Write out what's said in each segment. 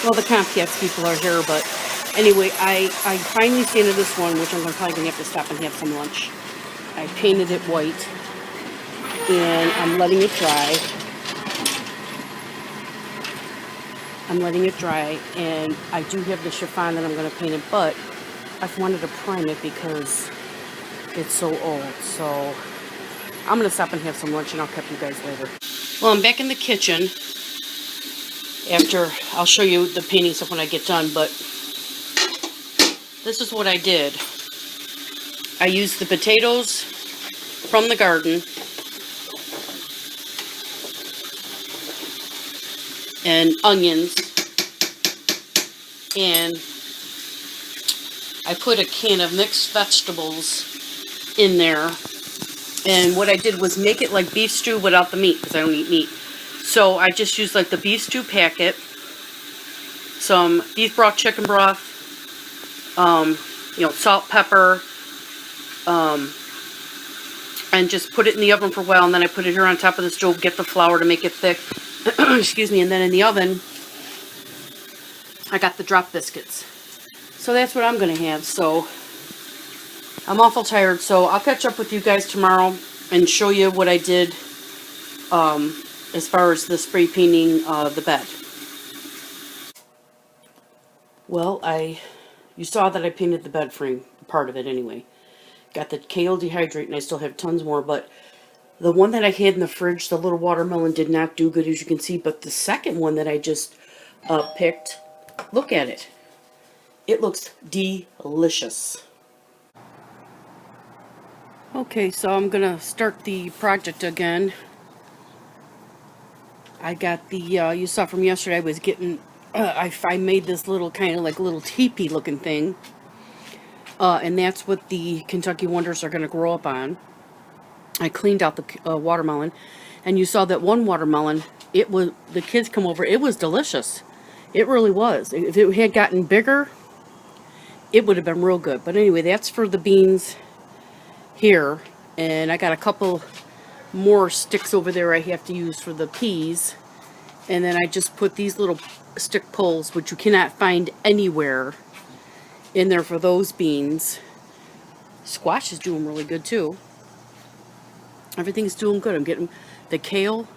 Well, the Comcast people are here, but anyway, I finally sanded this one, which I'm probably going to have to stop and have some lunch. I painted it white, and I'm letting it dry. And I do have the chiffon that I'm going to paint it, but I've wanted to prime it because it's so old. So I'm going to stop and have some lunch, and I'll catch you guys later. Well, I'm back in the kitchen. After, I'll show you the painting stuff when I get done, but this is what I did. I used the potatoes from the garden and onions, and I put a can of mixed vegetables in there, and what I did was make it like beef stew without the meat, because I don't eat meat. So I just used like the beef stew packet, some beef broth, chicken broth, salt, pepper, and just put it in the oven for a while, and then I put it here on top of the stove, get the flour to make it thick. Excuse me. And then in the oven, I got the drop biscuits. So that's what I'm going to have. So I'm awful tired, so I'll catch up with you guys tomorrow and show you what I did as far as the spray painting the bed. Well, you saw that I painted the bed frame, part of it anyway. Got the kale dehydrate, and I still have tons more, but the one that I had in the fridge, the little watermelon, did not do good, as you can see. But the second one that I just picked, look at it. It looks delicious. Okay, so I'm going to start the project again. I got the, you saw from yesterday, I was getting, I made this little kind of like little teepee looking thing. And that's what the Kentucky Wonders are going to grow up on. I cleaned out the watermelon, and you saw that one watermelon, the kids come over, it was delicious. It really was. If it had gotten bigger, it would have been real good. But anyway, that's for the beans here, and I got a couple more sticks over there I have to use for the peas, and then I just put these little stick poles, which you cannot find anywhere, in there for those beans. Squash is doing really good too. Everything's doing good. I'm getting the kale.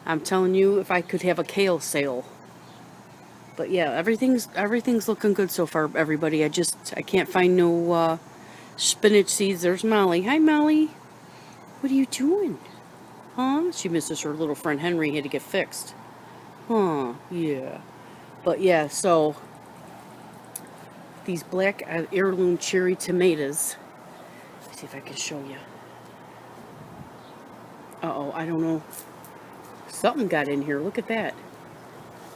I'm telling you, if I could have a kale sale. But yeah, everything's looking good so far, everybody. I can't find no spinach seeds. There's Molly. Hi, Molly. What are you doing? Huh? She misses her little friend Henry. Had to get fixed. Huh? Yeah. But yeah, so these black heirloom cherry tomatoes. Let's see if I can show you. Uh-oh, I don't know. Something got in here. Look at that.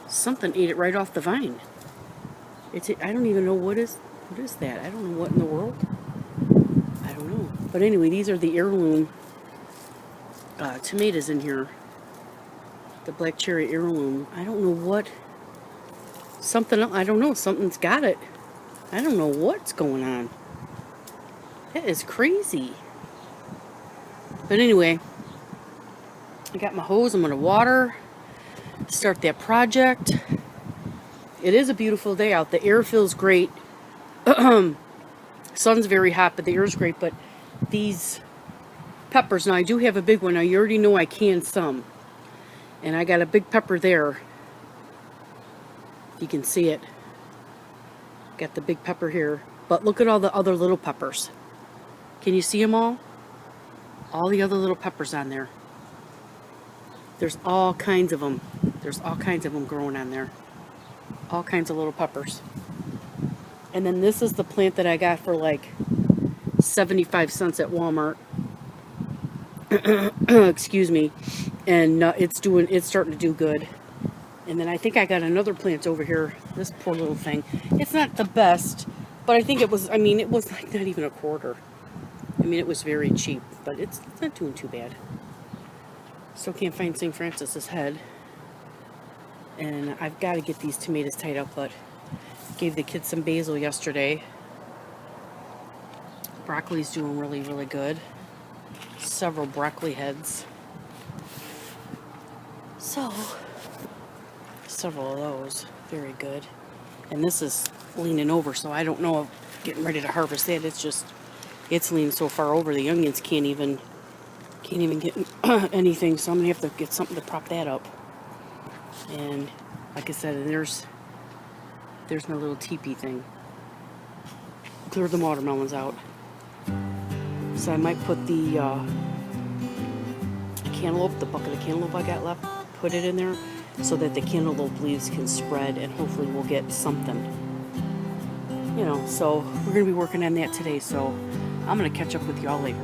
Something ate it right off the vine. I don't even know what is that. I don't know what in the world. I don't know. But anyway, these are the heirloom tomatoes in here. The black cherry heirloom. I don't know what. I don't know. Something's got it. I don't know what's going on. That is crazy. But anyway, I got my hose. I'm going to water. Start that project. It is a beautiful day out. The air feels great. Sun's very hot, but the air is great. But these peppers, now I do have a big one. Now you already know I canned some. And I got a big pepper there. You can see it. Got the big pepper here. But look at all the other little peppers. Can you see them all? All the other little peppers on there. There's all kinds of them. There's all kinds of them growing on there. All kinds of little peppers. And then this is the plant that I got for like 75 cents at Walmart. Excuse me. And it's starting to do good. And then I think I got another plant over here. This poor little thing. It's not the best, but I think it was like not even a quarter. I mean, it was very cheap, but it's not doing too bad. Still can't find St. Francis's head. And I've got to get these tomatoes tied up, but gave the kids some basil yesterday. Broccoli's doing really, really good. Several broccoli heads. So, several of those. Very good. And this is leaning over, so I don't know if getting ready to harvest that. It's just, it's leaning so far over, the onions can't even get anything, so I'm gonna have to get something to prop that up. And like I said, there's my little teepee thing. Clear the watermelons out. So I might put the cantaloupe, the bucket of cantaloupe I got left, put it in there so that the cantaloupe leaves can spread, and hopefully we'll get something. You know, so we're going to be working on that today, so I'm going to catch up with y'all later.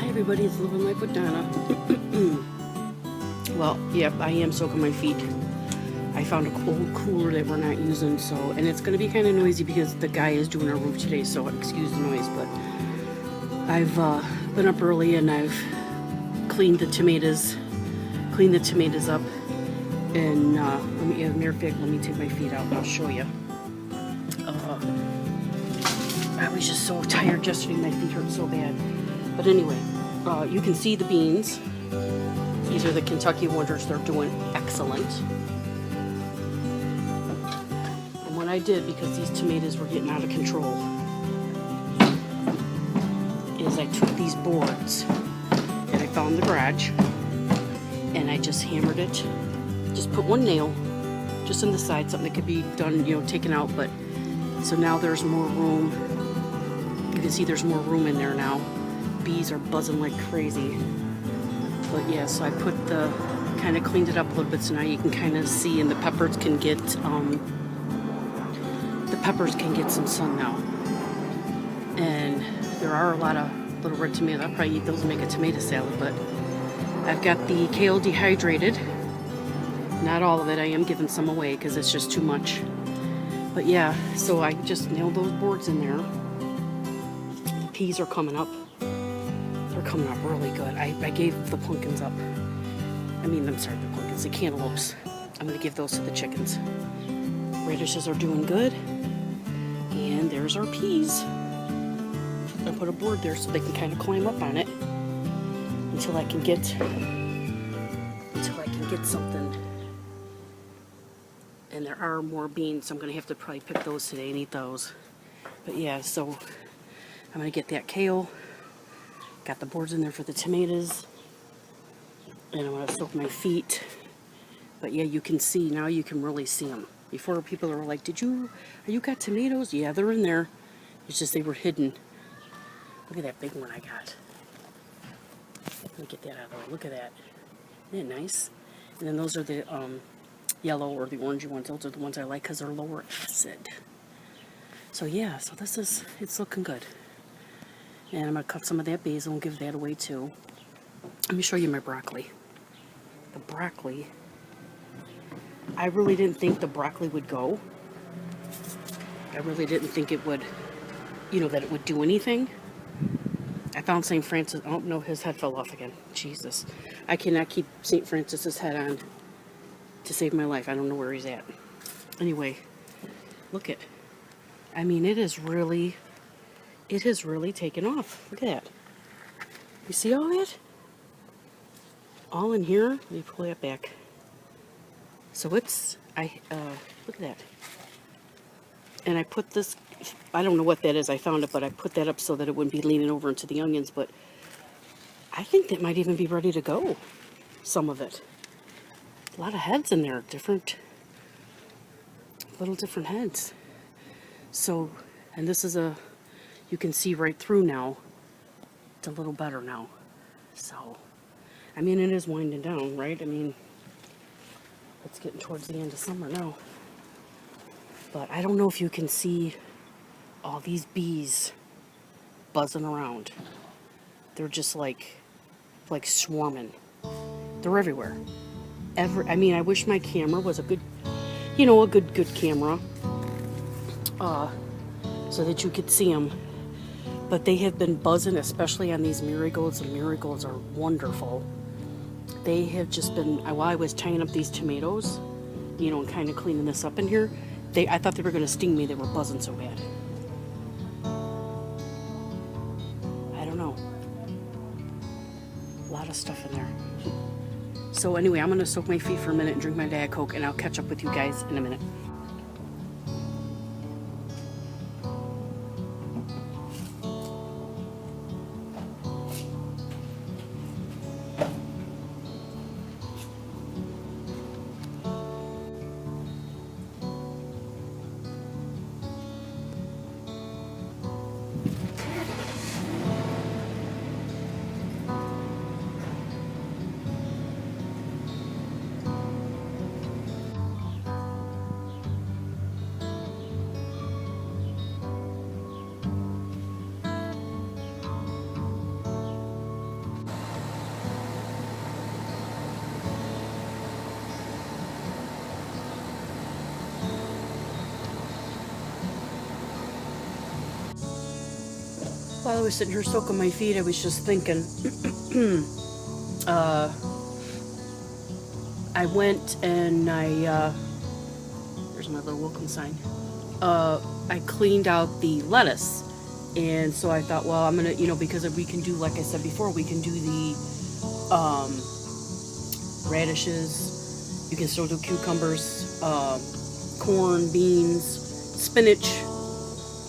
Everybody's living life with Donna. Well, yep, I am soaking my feet. I found an old cooler that we're not using, so, and it's going to be kind of noisy because the guy is doing our roof today, so excuse the noise, but I've been up early and I've cleaned the tomatoes up, and as a matter of fact, let me take my feet out and I'll show you. I was just so tired yesterday, my feet hurt so bad. But anyway, you can see the beans. These are the Kentucky Wonders. They're doing excellent. And what I did, because these tomatoes were getting out of control, is I took these boards that I found in the garage and I just hammered it. Just put one nail just on the side, something that could be done, you know, taken out. But so now there's more room. You can see there's more room in there now. Bees are buzzing like crazy. But yeah, so I put kind of cleaned it up a little bit, so now you can kind of see, and the peppers can get some sun now. And there are a lot of little red tomatoes. I'll probably eat those and make a tomato salad, but I've got the kale dehydrated. Not all of it, I am giving some away because it's just too much. But yeah, so I just nailed those boards in there. The peas are coming up. They're coming up really good. I gave the pumpkins up. The cantaloupes. I'm going to give those to the chickens. Radishes are doing good. And there's our peas. I put a board there so they can kind of climb up on it until I can get something. And there are more beans, so I'm going to have to probably pick those today and eat those. But yeah, so I'm going to get that kale. Got the boards in there for the tomatoes. And I'm going to soak my feet. But yeah, you can see, now you can really see them. Before, people are like, you got tomatoes? Yeah, they're in there. It's just they were hidden. Look at that big one I got. Let me get that out of the way. Look at that. Isn't that nice? And then those are the yellow or the orangey ones. Those are the ones I like because they're lower acid. So yeah, so it's looking good. And I'm going to cut some of that basil and give that away too. Let me show you my broccoli. The broccoli, I really didn't think the broccoli would go. I really didn't think it would, that it would do anything. I found St. Francis. Oh, no, his head fell off again. Jesus. I cannot keep St. Francis's head on to save my life. I don't know where he's at. Anyway, look at. I mean, it has really taken off. Look at that. You see all that? All in here. Let me pull that back. So look at that. And I put this, I don't know what that is, I found it, but I put that up so that it wouldn't be leaning over into the onions, but I think that might even be ready to go, some of it. A lot of heads in there, little different heads. So, and this is you can see right through now. It's a little better now. So, I mean, it is winding down, right? I mean, it's getting towards the end of summer now. But I don't know if you can see all these bees buzzing around. They're just like swarming. They're everywhere. I mean, I wish my camera was a good camera, so that you could see them. But they have been buzzing, especially on these marigolds. The marigolds are wonderful. They have just been, while I was tying up these tomatoes, and kind of cleaning this up in here, I thought they were going to sting me. They were buzzing so bad. I don't know. A lot of stuff in there. So anyway, I'm going to soak my feet for a minute and drink my Diet Coke, and I'll catch up with you guys in a minute. While I was sitting here soaking my feet, I was just thinking, I went and there's my little welcome sign. I cleaned out the lettuce. And so I thought, well, I'm going to, because we can do, like I said before, we can do the radishes. You can still do cucumbers, corn, beans, spinach,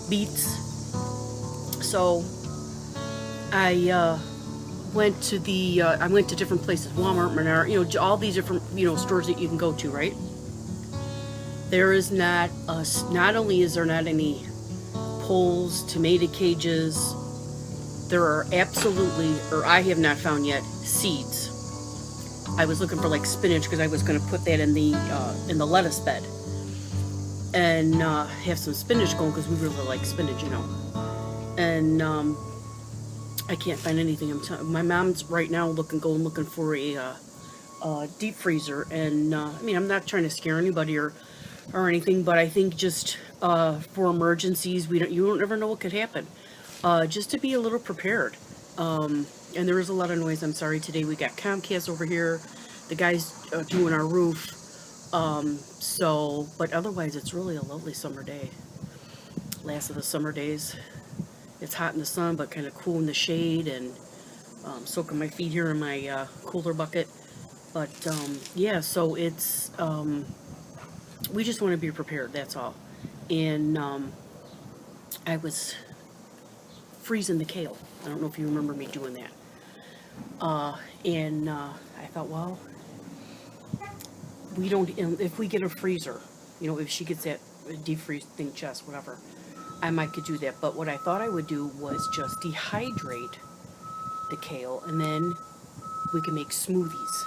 beets. So I went to different places, Walmart, Menard, all these different, stores that you can go to, right? There is not only is there not any poles, tomato cages, there are absolutely, or I have not found yet, seeds. I was looking for like spinach because I was going to put that in the lettuce bed and have some spinach going because we really like spinach, And I can't find anything. My mom's right now looking for a deep freezer, and I'm not trying to scare anybody or anything, but I think just for emergencies, you don't ever know what could happen. Just to be a little prepared. And there is a lot of noise. I'm sorry. Today we got Comcast over here. The guy's doing our roof. But otherwise, it's really a lovely summer day. Last of the summer days. It's hot in the sun, but kind of cool in the shade, and soaking my feet here in my cooler bucket. But yeah, so it's we just want to be prepared. That's all. And I was freezing the kale. I don't know if you remember me doing that. And I thought, well, we don't. If we get a freezer, if she gets that deep freeze thing, chest, whatever. I might could do that, but what I thought I would do was just dehydrate the kale, and then we can make smoothies.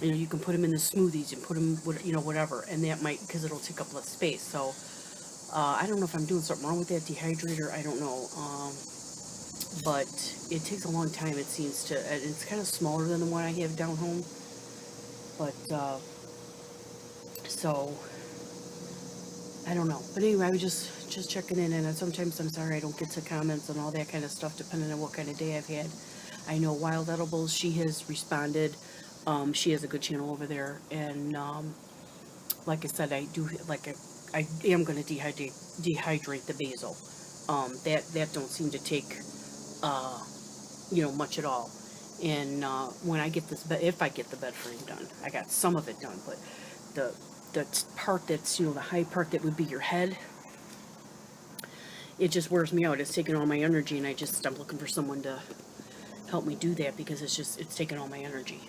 You can put them in the smoothies and put them, whatever, and that might, because it'll take up less space. So I don't know if I'm doing something wrong with that dehydrator. I don't know. but it takes a long time, it seems to, and it's kind of smaller than the one I have down home, but, so, I don't know. But anyway, I was just checking in, and sometimes I'm sorry I don't get to comments and all that kind of stuff, depending on what kind of day I've had. I know Wild Edibles, she has responded. She has a good channel over there, and like I said, I do I am going to dehydrate the basil. That don't seem to take much at all. And when I get this if I get the bed frame done, I got some of it done, but the part that's, the high part that would be your head, it just wears me out. It's taking all my energy, and I'm looking for someone to help me do that, because it's taking all my energy.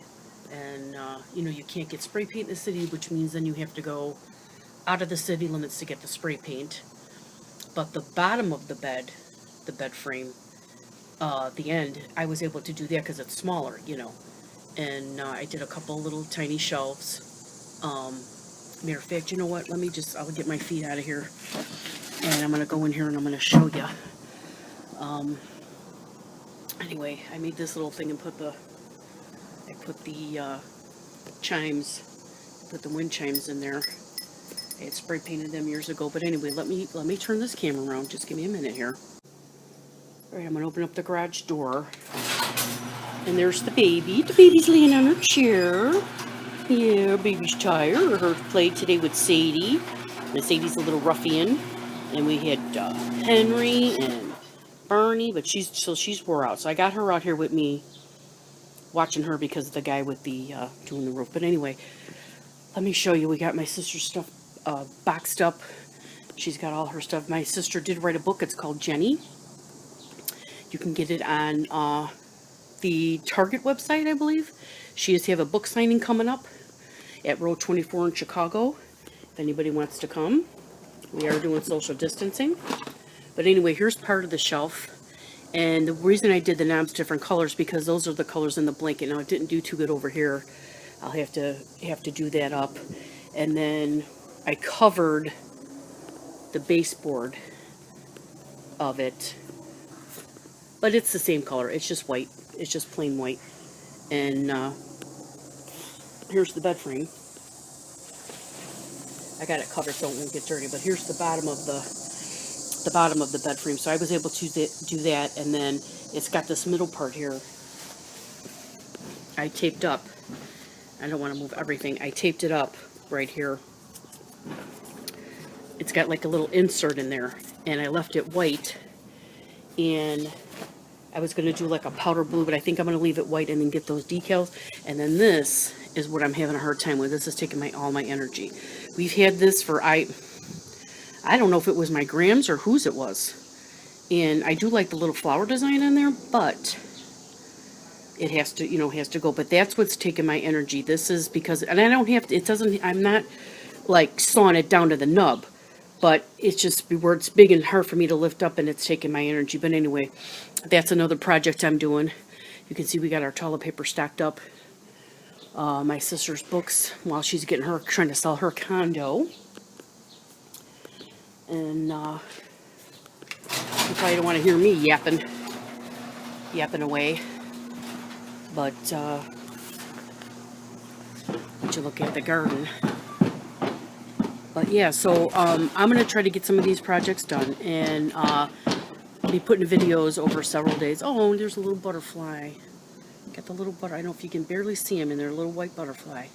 And you can't get spray paint in the city, which means then you have to go out of the city limits to get the spray paint. But the bottom of the bed frame, the end, I was able to do that because it's smaller, and I did a couple little tiny shelves. Matter of fact, you know what, I'll get my feet out of here, and I'm going to go in here and I'm going to show you. Anyway, I made this little thing and put the chimes, put the wind chimes in there. I had spray painted them years ago, but anyway, let me turn this camera around. Just give me a minute here. All right, I'm gonna open up the garage door, and there's the baby. The baby's laying on her chair. Yeah, baby's tired. Her play today with Sadie. And Sadie's a little ruffian, and we had Henry and Barney, but she's wore out. So I got her out here with me, watching her because of the guy with the doing the roof. But anyway, let me show you. We got my sister's stuff boxed up. She's got all her stuff. My sister did write a book. It's called Jenny. You can get it on the Target website, I believe. She has to have a book signing coming up at Row 24 in Chicago. If anybody wants to come, we are doing social distancing. But anyway, here's part of the shelf. And the reason I did the knobs different colors, because those are the colors in the blanket. Now, it didn't do too good over here. I'll have to do that up. And then I covered the baseboard of it, but it's the same color. It's just white. It's just plain white. And here's the bed frame. I got it covered so it won't get dirty. But here's the bottom of the bed frame. So I was able to do that, and then it's got this middle part here. I taped up. I don't want to move everything. I taped it up right here. It's got like a little insert in there, and I left it white, and I was going to do like a powder blue, but I think I'm going to leave it white and then get those decals. And then this is what I'm having a hard time with. This is taking all my energy. We've had this for, I don't know if it was my Grams or whose it was, and I do like the little flower design in there, but it has to go. But that's what's taking my energy. This is because, and I don't have to, I'm not like sawing it down to the nub, but it's just where it's big and hard for me to lift up, and it's taking my energy. But anyway, that's another project I'm doing. You can see we got our toilet paper stacked up. My sister's books while she's trying to sell her condo. And you probably don't want to hear me yapping away. But let you look at the garden. But yeah, so I'm going to try to get some of these projects done, and be putting videos over several days. Oh, there's a little butterfly. Got the little I don't know if you can barely see them, and they're a little white butterfly.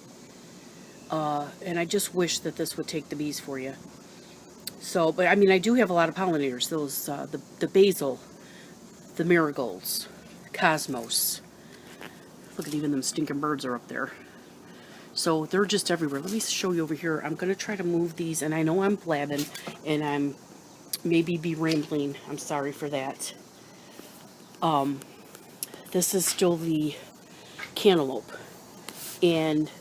And I just wish that this would take the bees for you. So, but I mean, I do have a lot of pollinators. Those, the basil, the marigolds, cosmos. Look at even them stinking birds are up there. So they're just everywhere. Let me show you over here. I'm going to try to move these, and I know I'm blabbing, and I'm maybe be rambling. I'm sorry for that. This is still the cantaloupe, and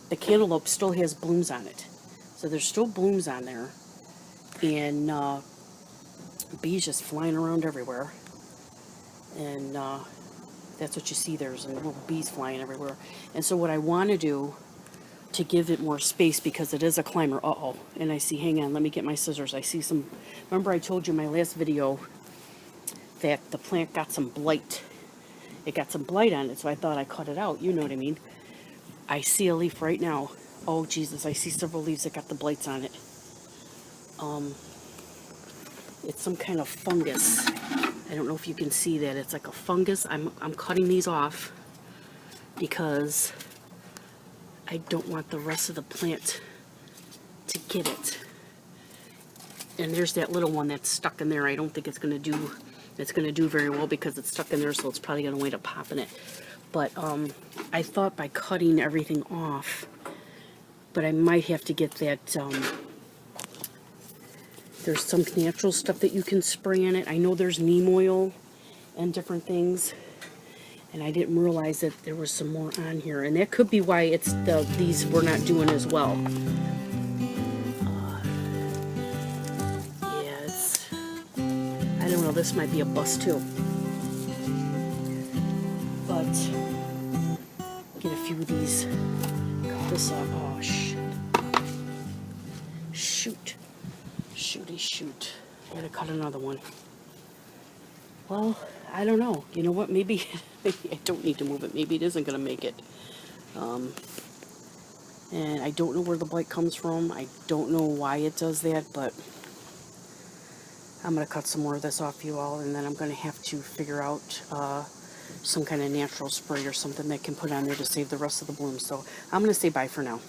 the cantaloupe still has blooms on it. So there's still blooms on there, and bees just flying around everywhere. And that's what you see. There's little bees flying everywhere. And so what I want to do to give it more space, because it is a climber. And I see, hang on, let me get my scissors. I see some, remember I told you in my last video that the plant got some blight. It got some blight on it, so I thought I cut it out. You know what I mean? I see a leaf right now. Oh, Jesus, I see several leaves that got the blights on it. It's some kind of fungus. I don't know if you can see that. It's like a fungus. I'm cutting these off because I don't want the rest of the plant to get it. And there's that little one that's stuck in there. I don't think it's going to do very well because it's stuck in there, so it's probably going to wind up popping it. But I thought by cutting everything off, but I might have to get that, there's some natural stuff that you can spray on it. I know there's neem oil and different things, and I didn't realize that there was some more on here, and that could be why it's these we're not doing as well. Yeah, it's, I don't know, this might be a bust too. But get a few of these. Cut this up. Oh shit. Shoot. Shooty shoot. I gotta cut another one. Well, I don't know. You know what? Maybe I don't need to move it. Maybe it isn't gonna make it. And I don't know where the blight comes from. I don't know why it does that, but I'm gonna cut some more of this off, you all, and then I'm gonna have to figure out some kind of natural spray or something that can put on there to save the rest of the blooms. So I'm gonna say bye for now.